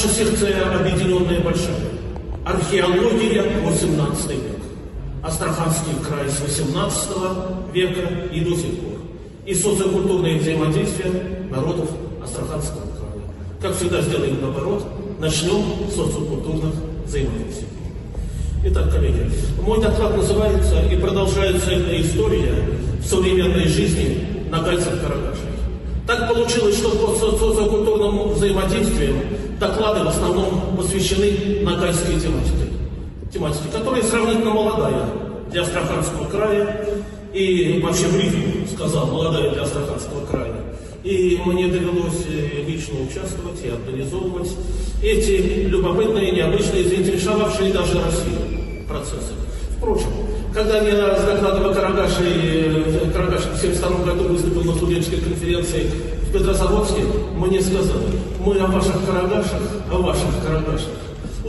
Наша секция объединенная большая. Археология 18 век. Астраханский край с 18 века и до сих пор. И социокультурное взаимодействие народов Астраханского края. Как всегда, сделаем наоборот. Начнем с социокультурных взаимодействий. Итак, коллеги, мой доклад называется «И продолжается эта история в современной жизни нагайцев-карагашей». Так получилось, что по социокультурному взаимодействию доклады в основном посвящены нагайской тематике, которая сравнительно молодая для Астраханского края, и вообще в рифму сказал, молодая для Астраханского края. И мне довелось лично участвовать и организовывать эти любопытные, необычные, заинтересовавшие даже Россию процессы. Впрочем, когда я с докладом о Карагаше в 1972 году выступил на студенческой конференции в Петрозаводске, мне сказали: мы о ваших Карагашах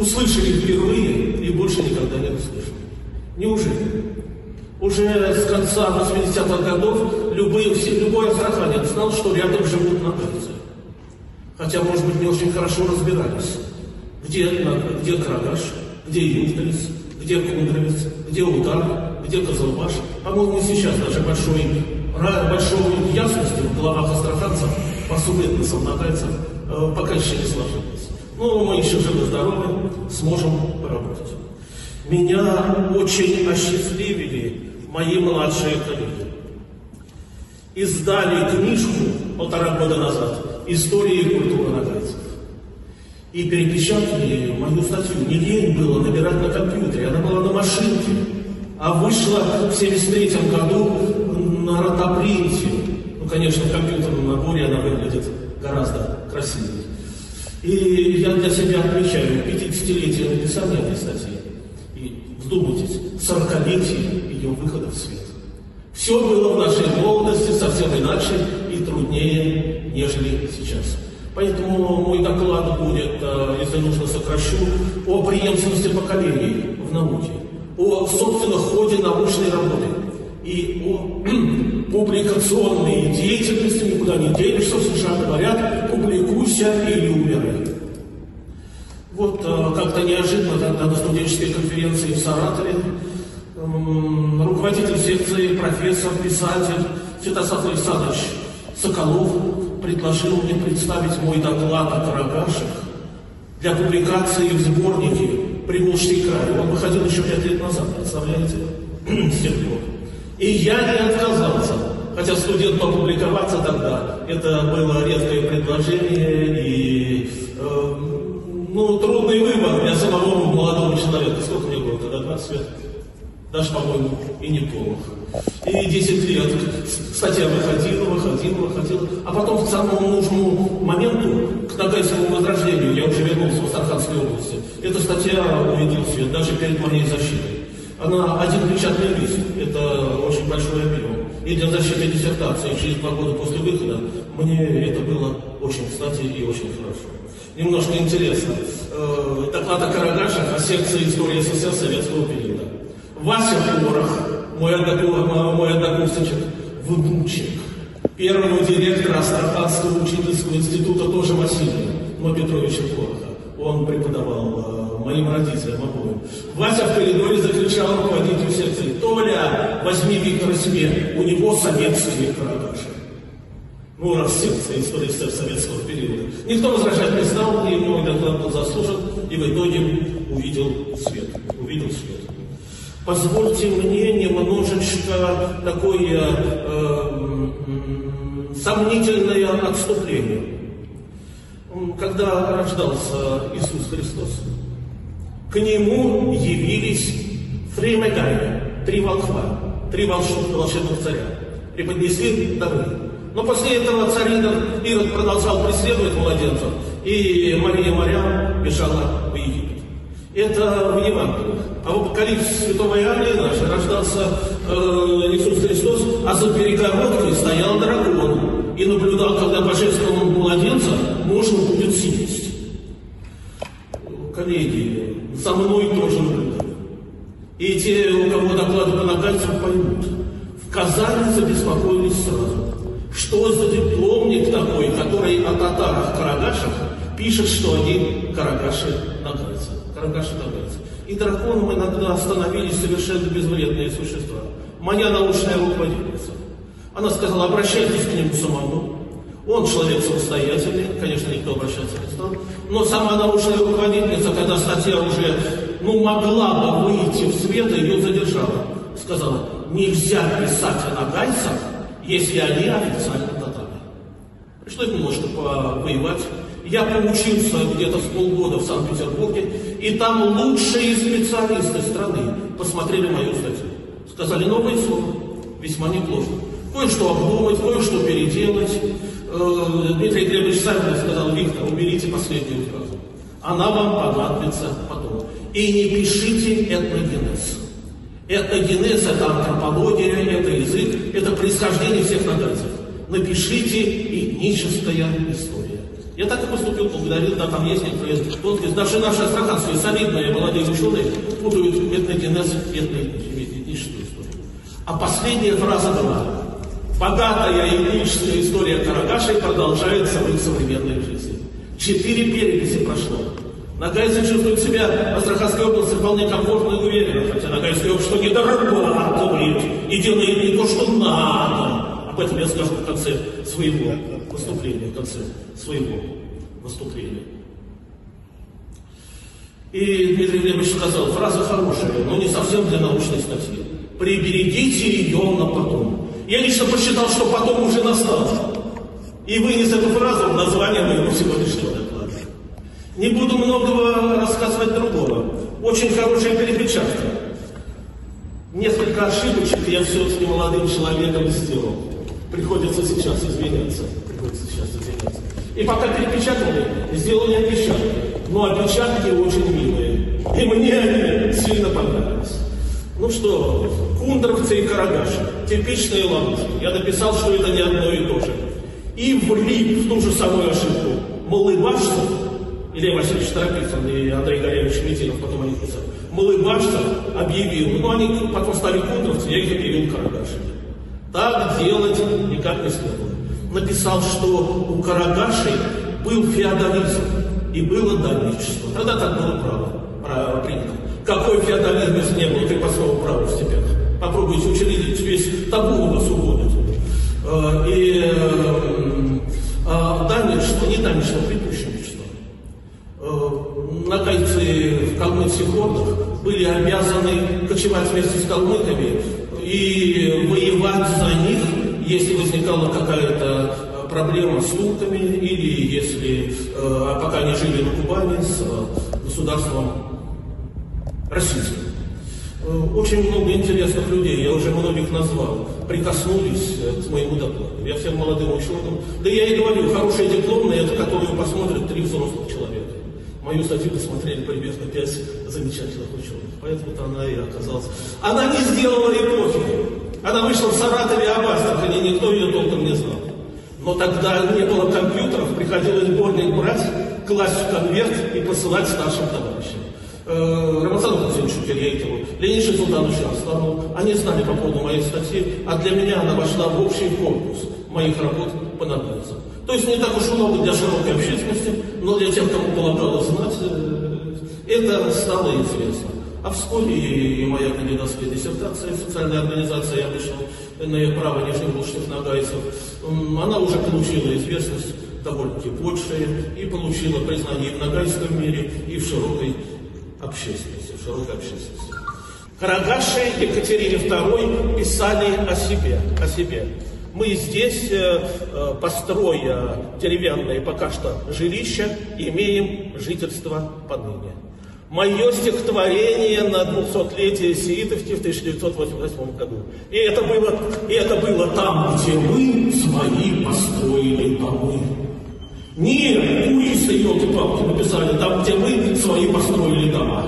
услышали впервые и больше никогда не услышим. Неужели? Уже с конца 80-х годов любой астраханец знал, что рядом живут нагайцы. Хотя, может быть, не очень хорошо разбирались, где Карагаш, где Юфталис, где Кундровец, где Утар, где Козылбаш. По-моему, и сейчас даже большой ясности в головах астраханцев по субэтносам нагайцев пока еще не сложилось. Но мы еще живы-здоровы, сможем поработать. Меня очень осчастливили мои младшие коллеги. Издали книжку 1,5 года назад «История и культура нагайцев». И перепечатали мою статью. Не лень было набирать на компьютере, она была на машинке. А вышла в 1973 году на ротопринте. Ну, конечно, в компьютерном наборе она выглядит гораздо красивее. И я для себя отмечаю 50-летие написания этой статьи. И вдумайтесь, 40-летие ее выхода в свет. Все было в нашей молодости совсем иначе и труднее, нежели сейчас. Поэтому мой доклад будет, если нужно, сокращу, о преемственности поколений в науке, о собственном ходе научной работы и о публикационной деятельности, никуда не денешься, в США говорят: публикуйся или умирай. Вот как-то неожиданно тогда на студенческой конференции в Саратове руководитель секции, профессор, писатель Святослав Александрович Соколов предложил мне представить мой доклад о Карагашах для публикации в сборнике «Приволжский край». Он выходил еще 5 лет назад, представляете, с тех пор. И я не отказался, хотя студент опубликоваться тогда, это было редкое предложение и трудный выбор для самого молодого человека. Сколько мне было тогда? 20 лет? Даже, по-моему, и не полных. И 10 лет статья выходила. А потом в самому нужному моменту, к нагайскому возрождению, я уже вернулся в Астраханской области, эта статья увидела свет даже перед моей защитой. Она один печатный лист, это очень большой объем. И для защиты диссертации через 2 года после выхода мне это было очень кстати и очень хорошо. Немножко интересно. Доклад о Карагашах, о секции истории СССР советского периода. Вася Порох, мой однокурсничек, внучек первого директора Астраханского учительского института, тоже Василия Петровича Пороха. Он преподавал моим родителям обоим. Вася в коридоре закричал руководителю секции: «Толя, возьми Виктора себе, у него советские Карагаши». Ну, раз секция истории советского периода. Никто возражать не стал, и мой доклад был заслужен, и в итоге увидел свет. Позвольте мне немножечко такое сомнительное отступление. Когда рождался Иисус Христос, к нему явились фреймегайны, 3 волхва, 3 волшебных царя, преподнесли дары. Но после этого царь Ирод продолжал преследовать младенцев, и Мария Марьям бежала в Египет. Это в Евангелии. А в Апокалипсисе святого Иоанна нашей рождался Иисус Христос, а за перегородкой стоял дракон и наблюдал, когда божественного младенца можно будет съесть. Коллеги, со мной тоже наблюдали. И те, у кого доклады по нагайцам, поймут. В Казани забеспокоились сразу. Что за дипломник такой, который о татарах-карагашах пишет, что они карагаши-нагайцы. И драконам иногда становились совершенно безвредные существа. Моя научная руководительница. Она сказала, обращайтесь к нему самому. Он человек самостоятельный, конечно, никто обращаться не стал. Но сама научная руководительница, когда статья уже могла бы выйти в свет, ее задержала. Сказала, нельзя писать о нагайцах, если они официально татары. Пришлось немножко повоевать. Я поучился где-то с полгода в Санкт-Петербурге, и там лучшие специалисты страны посмотрели мою статью. Сказали, новое слово, весьма неплохо. Кое-что обдумать, кое-что переделать. Дмитрий Глебович Савин сказал, Виктор, уберите последнюю фразу. Она вам понадобится потом. И не пишите этногенез. Этногенез – это антропология, это язык, это происхождение всех нагайцев. Напишите этническая история. Я так и поступил, поблагодарил, да, там есть некоторые тонкости. Даже наши астраханские солидные молодые ученые путают этногенез и этническую историю. А последняя фраза была: богатая этническая история карагашей продолжается в их современной жизни. 4 переписи прошло. Нагайцы чувствуют себя в Астраханской области вполне комфортно и уверенно, хотя нагайское общество не дорабатывает и делает не то, что надо. Об этом я скажу в конце своего выступления. И Дмитрий Глебович сказал, фраза хорошая, но не совсем для научной статьи. Приберегите ее на потом. Я лично посчитал, что потом уже настал. И вынес эту фразу в название моего сегодняшнего доклада. Не буду многого рассказывать другого. Очень хорошая перепечатка. Несколько ошибочек я все-таки молодым человеком сделал. Приходится сейчас извиняться. И пока перепечатывали, сделали опечатки. Но опечатки очень милые. И мне они сильно понравились. Ну что, кундровцы и карагаши. Типичные ловушки. Я написал, что это не одно и то же. И влип в ту же самую ошибку. Малыбашцев, Илья Васильевич Торопицын и Андрей Горевич Шметинов, потом они писали. Малыбашцев объявил, но они потом стали кундровцы, я их объявил карагашами. Так делать никак не следовало. Написал, что у карагашей был феодализм и было дальничество. Тогда так было право принято. Какой феодализм, если не было крепостного права в степях? Попробуйте учредить, весь табу у нас уводят. Дальничество, не дальничество, предпущенничество. Нагайцы в калмыцких ордах были обязаны кочевать вместе с калмыками и воевать за них, если возникала какая-то проблема с турками, или если, пока они жили на Кубани, с государством российским. Очень много интересных людей, я уже многих назвал, прикоснулись к моему докладу. Я всем молодым ученым, да я и говорю, хорошая дипломная, это которую посмотрят 3 взрослых человека. Мою статью посмотрели примерно 5 замечательных ученых, поэтому-то она и оказалась. Она не сделала эпохи. Она вышла в Саратове, а в Астрахани никто ее толком не знал. Но тогда не было компьютеров, приходилось сборник брать, класть в конверт и посылать старшим товарищам. Рамазану Владимировичу Кирейкову, Ленину Султановичу Асланову, они знали по поводу моей статьи, а для меня она вошла в общий корпус моих работ по нагайцам. То есть не так уж много для широкой общественности, но для тех, кому полагалось знать, это стало известно. А вскоре и моя кандидатская диссертация, социальная организация, я вышел на право нижневолжских нагайцев, она уже получила известность довольно-таки большая и получила признание и в нагайском мире, и в широкой общественности. Карагаши Екатерине II писали о себе. Мы здесь, построя деревянное пока что жилище, имеем жительство поныне. Мое стихотворение на 200-летие Сеидовки в 1988 году. И это было там, где мы свои построили домы. Нет, туристы, елки-палки, написали, там, где мы свои построили дома.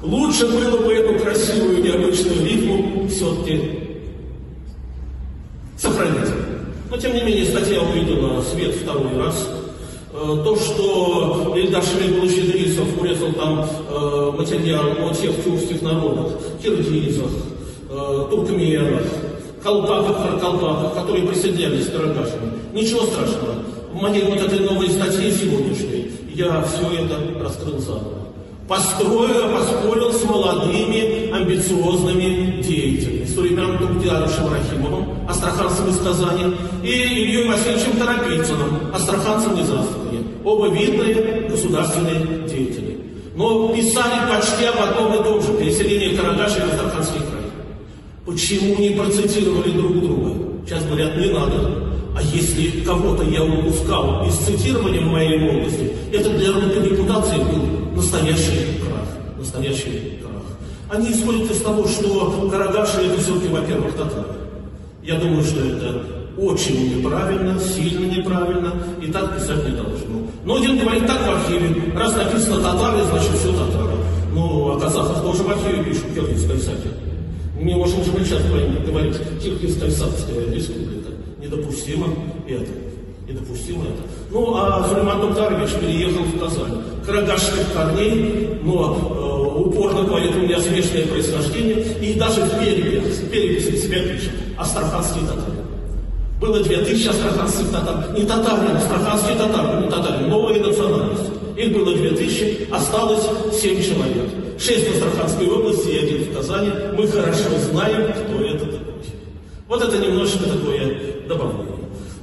Лучше было бы эту красивую необычную рифму все-таки сохранить. Но, тем не менее, статья увидела на свет второй раз. То, что Ильдар Шмель-Щедрисов урезал там материал о тех тюркских народах, киргизах, туркменах, колпаках, которые присоединялись к карагашам. Ничего страшного. В моей вот этой новой статье сегодняшней я все это раскрыл заново. Поспорил с молодыми, амбициозными деятелями, с Сулейманом Тумтиаровичем Рахимовым, астраханцем из Казани, и Ильей Васильевичем Торопицыным, астраханцем из Астрахани. Оба видные государственные деятели. Но писали почти об одном и том же — переселение Карагаши в Астраханский край. Почему не процитировали друг друга? Сейчас говорят, не надо. А если кого-то я упускал из цитирования в моей молодости, это для русской репутации был настоящий крах. Настоящий крах. Они исходят из того, что Карагаши — это все-таки, во-первых, татары. Я думаю, что это очень неправильно, сильно неправильно, и так писать не должно. Но один говорит так в архиве: раз написано татары, значит все татары. Ну, а казахов тоже в архиве пишут, Киргизская Саки. Не можем же мы сейчас говорить Киргизская Сакская республика. Недопустимо это. Недопустимо это. Ну, а Сулейман Тумтарович переехал в Казань. Карагашских корней, но упорно говорит, у меня смешное происхождение, и даже в переписи себя пишет: астраханские татары. Было 2000 астраханских татар. Не татары, астраханские татары, не татары, новая национальность. Их было 2000, осталось 7 человек. 6 в Астраханской области и 1 в Казани. Мы хорошо знаем, кто это такой. Вот это немножко такое добавление.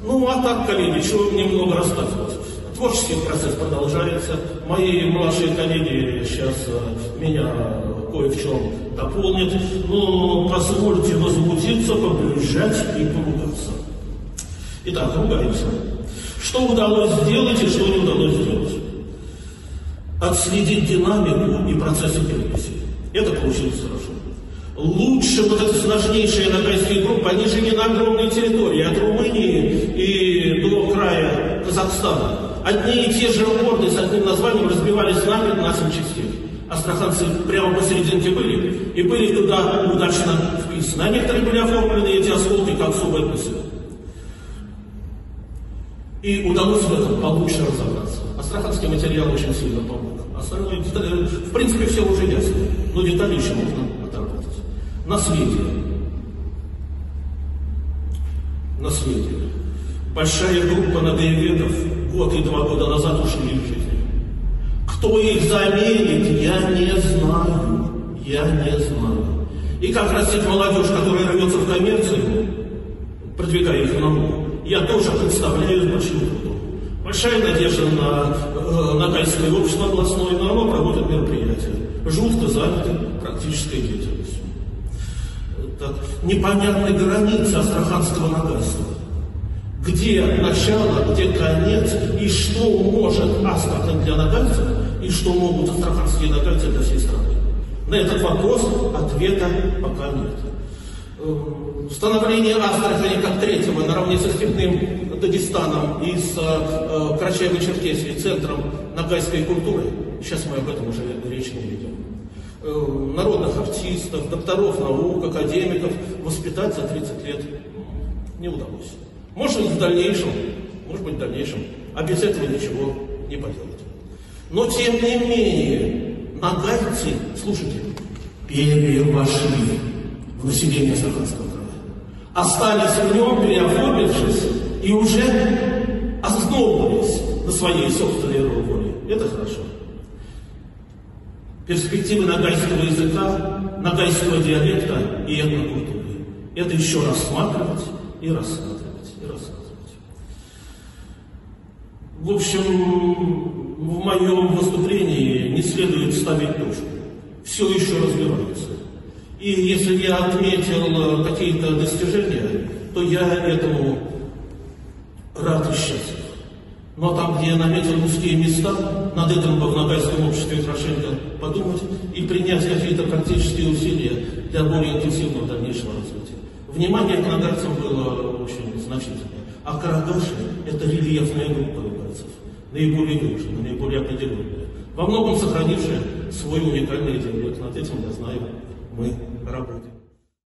Ну, а так, коллеги, чего немного рассказывать. Творческий процесс продолжается. Мои младшие коллеги сейчас меня кое в чем дополнят. Но позвольте возмутиться, побрюзжать и поругаться. Итак, ругаемся. Что удалось сделать и что не удалось сделать? Отследить динамику и процессы переписи. Это получилось хорошо. Лучше вот эта сложнейшая ногайская группа, они жили на огромной территории, от Румынии и до края Казахстана. Одни и те же орды с одним названием разбивались на 7 частей. Астраханцы прямо посерединке были, и были туда удачно вписаны. А некоторые были оформлены, эти осколки, как особые пысы. И удалось в этом получше разобраться. Астраханский материал очень сильно помог. Остальное, в принципе, все уже ясно, но детали еще можно отработать. Наследие. Наследие. Большая группа надоеведов год и 2 года назад ушли в жизнь. Кто их заменит, я не знаю. Я не знаю. И как растить молодежь, которая рвется в коммерцию, продвигая их в науку, я тоже представляю с большим трудом. Большая надежда на Ногайское общество областное, но оно проводит мероприятия. Жутко заняты практической деятельностью. Так, непонятны границы астраханского ногайства. Где начало, где конец, и что может Астрахань для ногайцев, и что могут астраханские ногайцы для всей страны. На этот вопрос ответа пока нет. Становление Астрахани как третьего, наравне со степным Дагестаном и с Карачаево-Черкесией, центром ногайской культуры, сейчас мы об этом уже речь не ведем. Народных артистов, докторов наук, академиков воспитать за 30 лет не удалось. Может быть, в дальнейшем, а без этого ничего не поделать. Но, тем не менее, ногайцы, слушайте, первые вошли в население Астраханского края. Остались в нем, переоформившись, и уже основывались на своей собственной воле. Это хорошо. Перспективы ногайского языка, ногайского диалекта и этнокультуры. Это еще рассматривать и рассматривать. В общем, в моем выступлении не следует ставить точку. Все еще развивается. И если я отметил какие-то достижения, то я этому рад и счастлив. Но там, где я наметил узкие места, над этим бы в ногайском обществе хорошенько подумать и принять какие-то практические усилия для более интенсивного дальнейшего развития. Внимание к ногайцам было очень значительное. А Карагаши – это рельефная группа ногайцев, наиболее глубже, наиболее определенная, во многом сохранившая свой уникальный диалект. Над этим, я знаю, мы работаем.